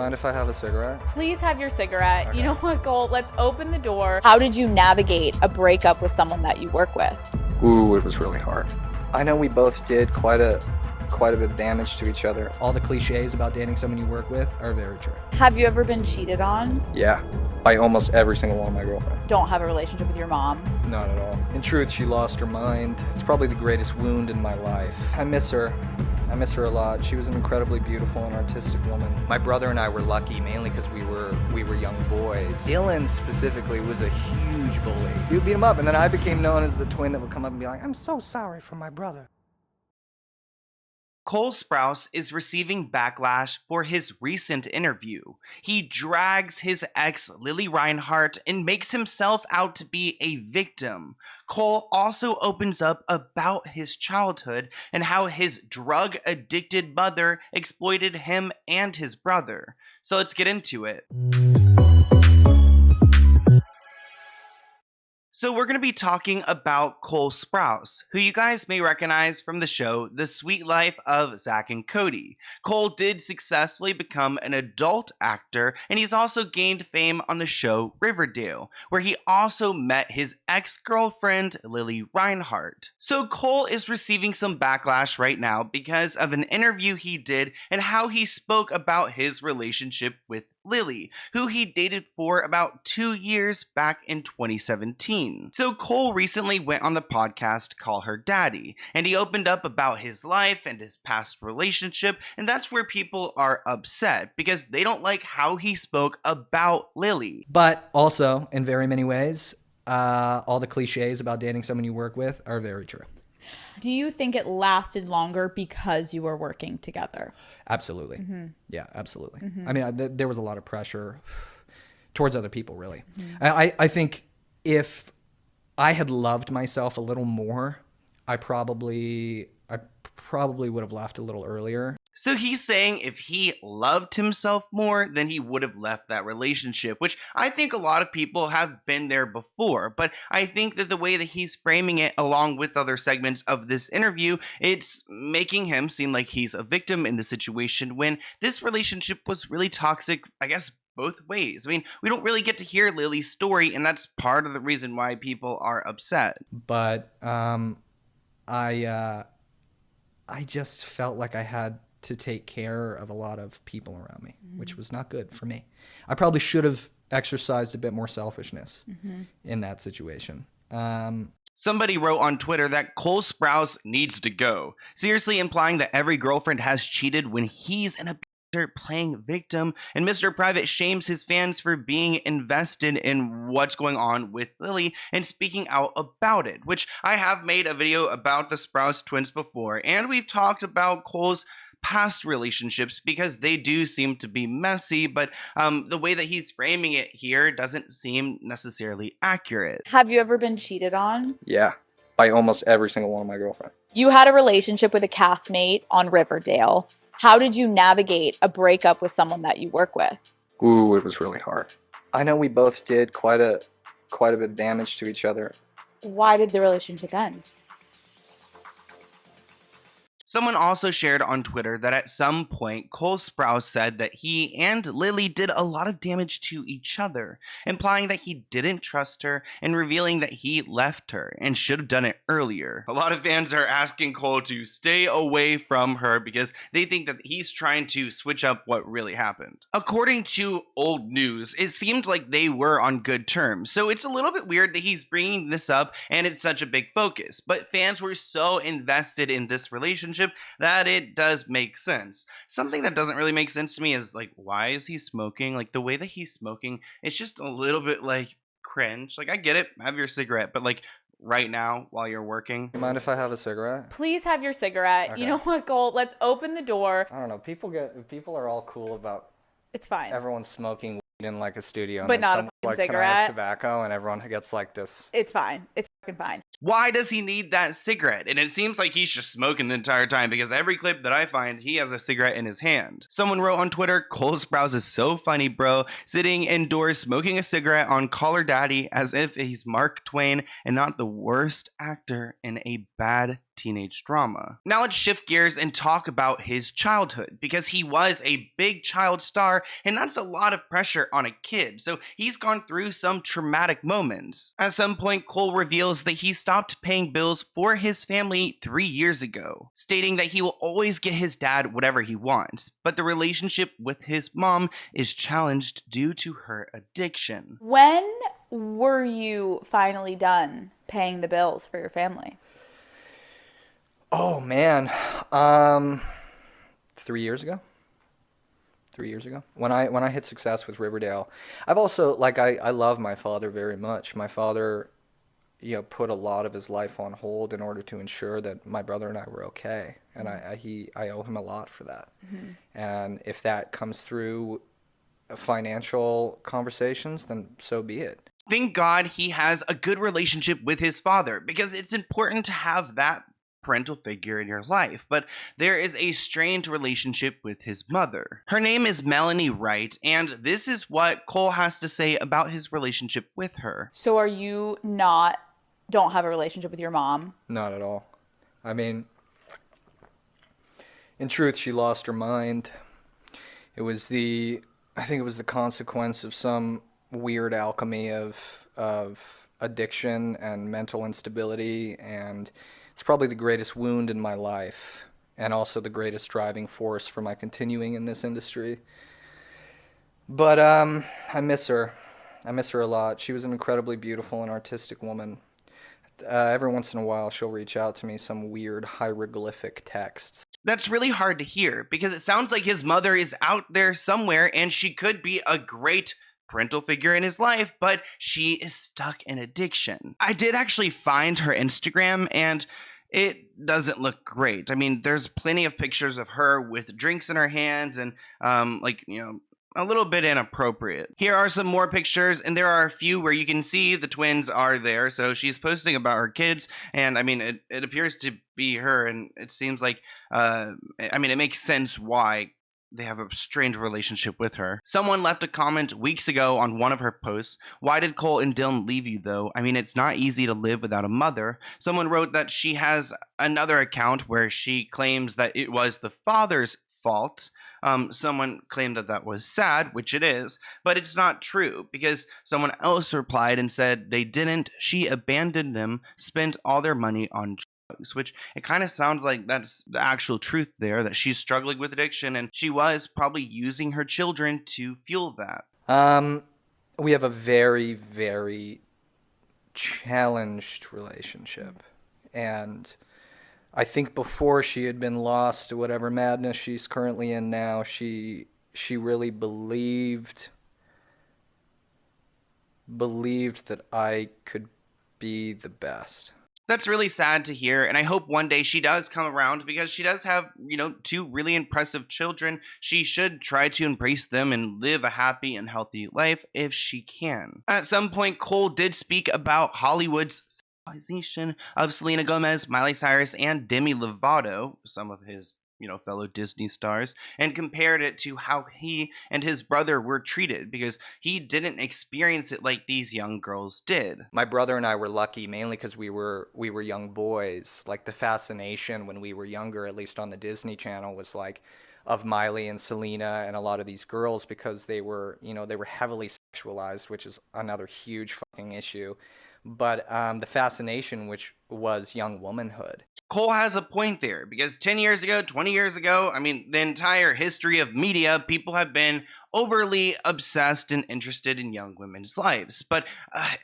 Mind if I have a cigarette? Please have your cigarette. Okay. You know what, Cole? Let's open the door. How did you navigate a breakup with someone that you work with? Ooh, it was really hard. I know we both did quite a bit of damage to each other. All the cliches about dating someone you work with are very true. Have you ever been cheated on? Yeah, by almost every single one of my girlfriends. Don't have a relationship with your mom? Not at all. In truth, she lost her mind. It's probably the greatest wound in my life. I miss her. I miss her a lot. She was an incredibly beautiful and artistic woman. My brother and I were lucky mainly because we were young boys. Dylan specifically was a huge bully. He would beat him up, and then I became known as the twin that would come up and be like, "I'm so sorry for my brother." Cole Sprouse is receiving backlash for his recent interview. He drags his ex, Lili Reinhart, and makes himself out to be a victim. Cole also opens up about his childhood and how his drug-addicted mother exploited him and his brother. So let's get into it. So we're going to be talking about Cole Sprouse, who you guys may recognize from the show The Sweet Life of Zack and Cody. Cole did successfully become an adult actor, and he's also gained fame on the show Riverdale, where he also met his ex-girlfriend Lili Reinhart. So Cole is receiving some backlash right now because of an interview he did and how he spoke about his relationship with Lili, who he dated for about 2 years back in 2017. So Cole recently went on the podcast Call Her Daddy, and he opened up about his life and his past relationship, and that's where people are upset because they don't like how he spoke about Lili. But also, in very many ways, all the cliches about dating someone you work with are very true. Do you think it lasted longer because you were working together? Absolutely. Mm-hmm. Yeah, absolutely. Mm-hmm. I mean, there was a lot of pressure towards other people, really. Mm-hmm. I think if I had loved myself a little more, I probably would have left a little earlier. So he's saying if he loved himself more, then he would have left that relationship, which I think a lot of people have been there before. But I think that the way that he's framing it, along with other segments of this interview, it's making him seem like he's a victim in the situation when this relationship was really toxic, I guess, both ways. I mean, we don't really get to hear Lili's story, and that's part of the reason why people are upset. But I just felt like I had to take care of a lot of people around me, which was not good for me. I probably should have exercised a bit more selfishness in that situation. Somebody wrote on Twitter that Cole Sprouse needs to go, seriously implying that every girlfriend has cheated when he's an abuser playing victim, and Mr. Private shames his fans for being invested in what's going on with Lili and speaking out about it, which I have made a video about the Sprouse twins before, and we've talked about Cole's past relationships because they do seem to be messy, but the way that he's framing it here doesn't seem necessarily accurate. Have you ever been cheated on? Yeah, by almost every single one of my girlfriends. You had a relationship with a castmate on Riverdale. How did you navigate a breakup with someone that you work with? Ooh, it was really hard. I know we both did quite a bit of damage to each other. Why did the relationship end? Someone also shared on Twitter that at some point, Cole Sprouse said that he and Lili did a lot of damage to each other, implying that he didn't trust her and revealing that he left her and should have done it earlier. A lot of fans are asking Cole to stay away from her because they think that he's trying to switch up what really happened. According to old news, it seemed like they were on good terms, so it's a little bit weird that he's bringing this up and it's such a big focus, but fans were so invested in this relationship that it does make sense. Something that doesn't really make sense to me is like, why is he smoking? Like the way that he's smoking, it's just a little bit like cringe. Like I get it, have your cigarette, but like right now while you're working. You mind if I have a cigarette? Please have your cigarette. Okay. You know what, Cole? Let's open the door. I don't know. People are all cool about It's fine. everyone smoking weed in like a studio, But and then not a someone's fucking like, "Can I have cigarette?" tobacco?" And everyone gets like this. It's fine. It's fucking fine. Why does he need that cigarette? And it seems like he's just smoking the entire time because every clip that I find, he has a cigarette in his hand. Someone wrote on Twitter, Cole Sprouse is so funny, bro. Sitting indoors smoking a cigarette on Call Her Daddy as if he's Mark Twain and not the worst actor in a bad teenage drama. Now let's shift gears and talk about his childhood, because he was a big child star, and that's a lot of pressure on a kid, so he's gone through some traumatic moments. At some point, Cole reveals that he stopped paying bills for his family 3 years ago, stating that he will always get his dad whatever he wants, but the relationship with his mom is challenged due to her addiction. When were you finally done paying the bills for your family? Oh man, 3 years ago. 3 years ago, when I hit success with Riverdale. I've also, like, I love my father very much. My father, put a lot of his life on hold in order to ensure that my brother and I were okay, and I owe him a lot for that. Mm-hmm. And if that comes through financial conversations, then so be it. Thank God he has a good relationship with his father, because it's important to have that parental figure in your life, but there is a strained relationship with his mother. Her name is Melanie Wright, and this is what Cole has to say about his relationship with her. So are you don't have a relationship with your mom? Not at all. I mean, in truth, she lost her mind. I think it was the consequence of some weird alchemy of addiction and mental instability, and it's probably the greatest wound in my life, and also the greatest driving force for my continuing in this industry. But I miss her. I miss her a lot. She was an incredibly beautiful and artistic woman. Every once in a while, she'll reach out to me some weird hieroglyphic texts. That's really hard to hear, because it sounds like his mother is out there somewhere, and she could be a great parental figure in his life, but she is stuck in addiction. I did actually find her Instagram, and it doesn't look great. I mean, there's plenty of pictures of her with drinks in her hands and, a little bit inappropriate. Here are some more pictures, and there are a few where you can see the twins are there. So she's posting about her kids, and I mean, it appears to be her, and it seems like, it makes sense why they have a strained relationship with her. Someone left a comment weeks ago on one of her posts. Why did Cole and Dylan leave you though? I mean, it's not easy to live without a mother. Someone wrote that she has another account where she claims that it was the father's fault. Someone claimed that was sad, which it is, but it's not true, because someone else replied and said they didn't. She abandoned them, spent all their money on drugs, which it kind of sounds like that's the actual truth there, that she's struggling with addiction, and she was probably using her children to fuel that. We have a very, very challenged relationship, and I think before she had been lost to whatever madness she's currently in now, she really believed that I could be the best. That's really sad to hear, and I hope one day she does come around, because she does have, two really impressive children. She should try to embrace them and live a happy and healthy life if she can. At some point, Cole did speak about Hollywood's of Selena Gomez, Miley Cyrus, and Demi Lovato, some of his fellow Disney stars, and compared it to how he and his brother were treated, because he didn't experience it like these young girls did. My brother and I were lucky mainly because we were young boys. Like, the fascination when we were younger, at least on the Disney Channel, was like of Miley and Selena and a lot of these girls, because they were heavily sexualized, which is another huge fucking issue. But the fascination, which was young womanhood. Cole has a point there, because 10 years ago, 20 years ago, the entire history of media, people have been overly obsessed and interested in young women's lives. But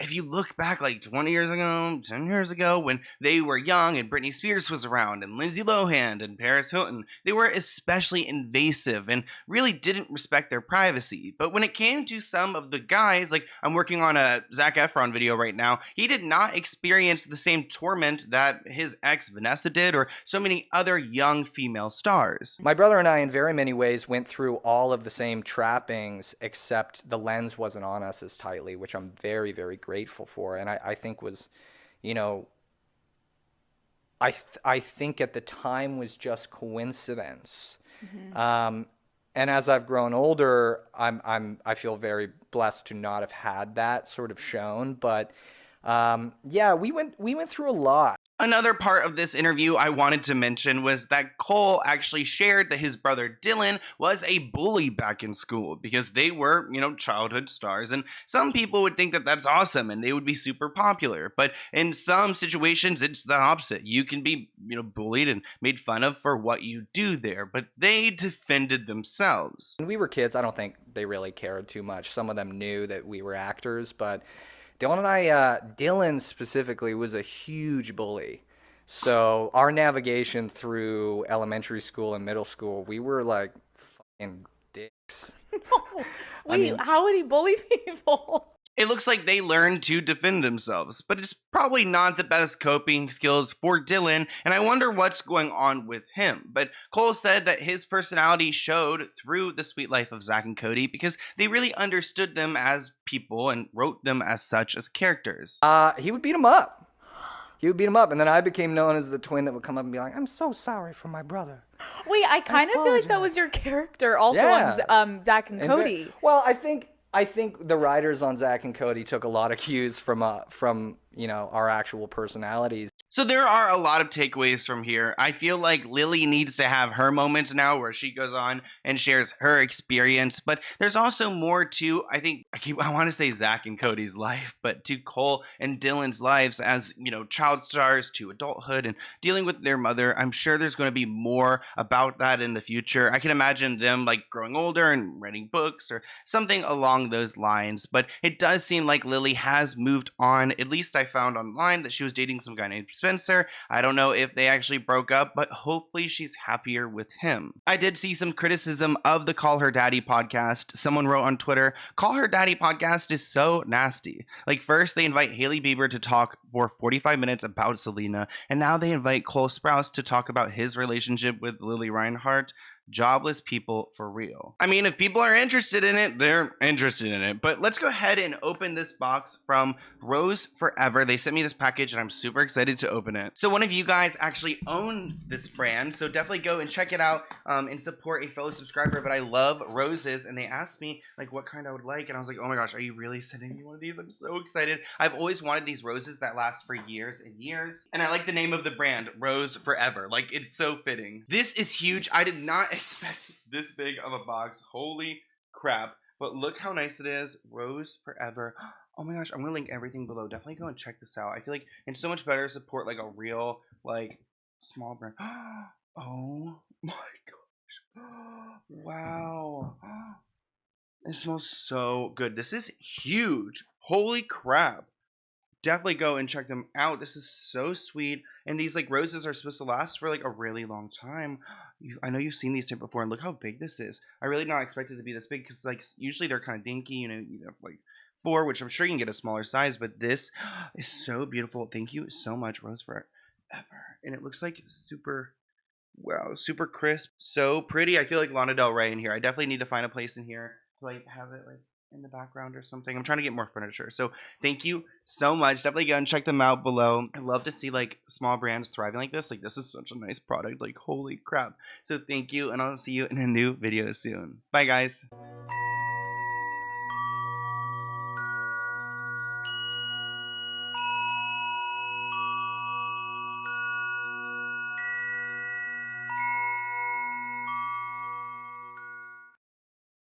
if you look back like 20 years ago, 10 years ago, when they were young and Britney Spears was around and Lindsay Lohan and Paris Hilton, they were especially invasive and really didn't respect their privacy. But when it came to some of the guys, like I'm working on a Zac Efron video right now, he did not experience the same torment that his ex Vanessa did, or so many other young female stars. My brother and I, in very many ways, went through all of the same trappings, except the lens wasn't on us as tightly, which I'm very, very grateful for. And I think was, I think at the time was just coincidence. Mm-hmm. And as I've grown older, I feel very blessed to not have had that sort of shown. But yeah, we went through a lot. Another part of this interview I wanted to mention was that Cole actually shared that his brother Dylan was a bully back in school because they were, childhood stars. And some people would think that that's awesome and they would be super popular. But in some situations, it's the opposite. You can be, bullied and made fun of for what you do there. But they defended themselves. When we were kids, I don't think they really cared too much. Some of them knew that we were actors, but Dylan and I, Dylan specifically was a huge bully. So our navigation through elementary school and middle school, we were like fucking dicks. Wait, how would he bully people? It looks like they learned to defend themselves, but it's probably not the best coping skills for Dylan, and I wonder what's going on with him. But Cole said that his personality showed through The Sweet Life of Zach and Cody because they really understood them as people and wrote them as such as characters. He would beat him up. He would beat him up, and then I became known as the twin that would come up and be like, "I'm so sorry for my brother." Wait, I kind of feel like that was your character also on Zach and Cody. Well, I think the writers on Zach and Cody took a lot of cues from our actual personalities. So there are a lot of takeaways from here. I feel like Lili needs to have her moments now where she goes on and shares her experience, but there's also more to, I want to say Zach and Cody's life, but to Cole and Dylan's lives as, child stars to adulthood and dealing with their mother. I'm sure there's going to be more about that in the future. I can imagine them like growing older and writing books or something along those lines, but it does seem like Lili has moved on. At least I found online that she was dating some guy named Spencer. I don't know if they actually broke up, but hopefully she's happier with him. I did see some criticism of the Call Her Daddy podcast. Someone wrote on Twitter, Call Her Daddy podcast is so nasty. Like first they invite Hailey Bieber to talk for 45 minutes about Selena, and now they invite Cole Sprouse to talk about his relationship with Lili Reinhart. Jobless people for real. I mean, if people are interested in it, they're interested in it. But let's go ahead and open this box from Rose Forever. They sent me this package and I'm super excited to open it. So one of you guys actually owns this brand, so definitely go and check it out and support a fellow subscriber. But I love roses, and they asked me like what kind I would like, and I was like, oh my gosh, are you really sending me one of these? I'm so excited. I've always wanted these roses that last for years and years, and I like the name of the brand, Rose Forever. Like, it's so fitting. This is huge. I did not expect this big of a box. Holy crap. But look how nice it is. Rose Forever. Oh my gosh, I'm gonna link everything below. Definitely go and check this out. I feel like it's so much better to support like a real like small brand. Oh my gosh. Wow. It smells so good. This is huge. Holy crap. Definitely go and check them out. This is so sweet. And these like roses are supposed to last for like a really long time. I know you've seen these type before, and look how big this is. I really not expected it to be this big because like usually they're kind of dinky, you know, like 4, which I'm sure you can get a smaller size, but this is so beautiful. Thank you so much, Rose Forever. And it looks like super, wow, super crisp, so pretty. I feel like Lana Del Rey in here. I definitely need to find a place in here to like have it like in the background or something. I'm trying to get more furniture. So thank you so much. Definitely go and check them out below. I love to see like small brands thriving like this. Like this is such a nice product. Like holy crap. So thank you, and I'll see you in a new video soon. Bye guys.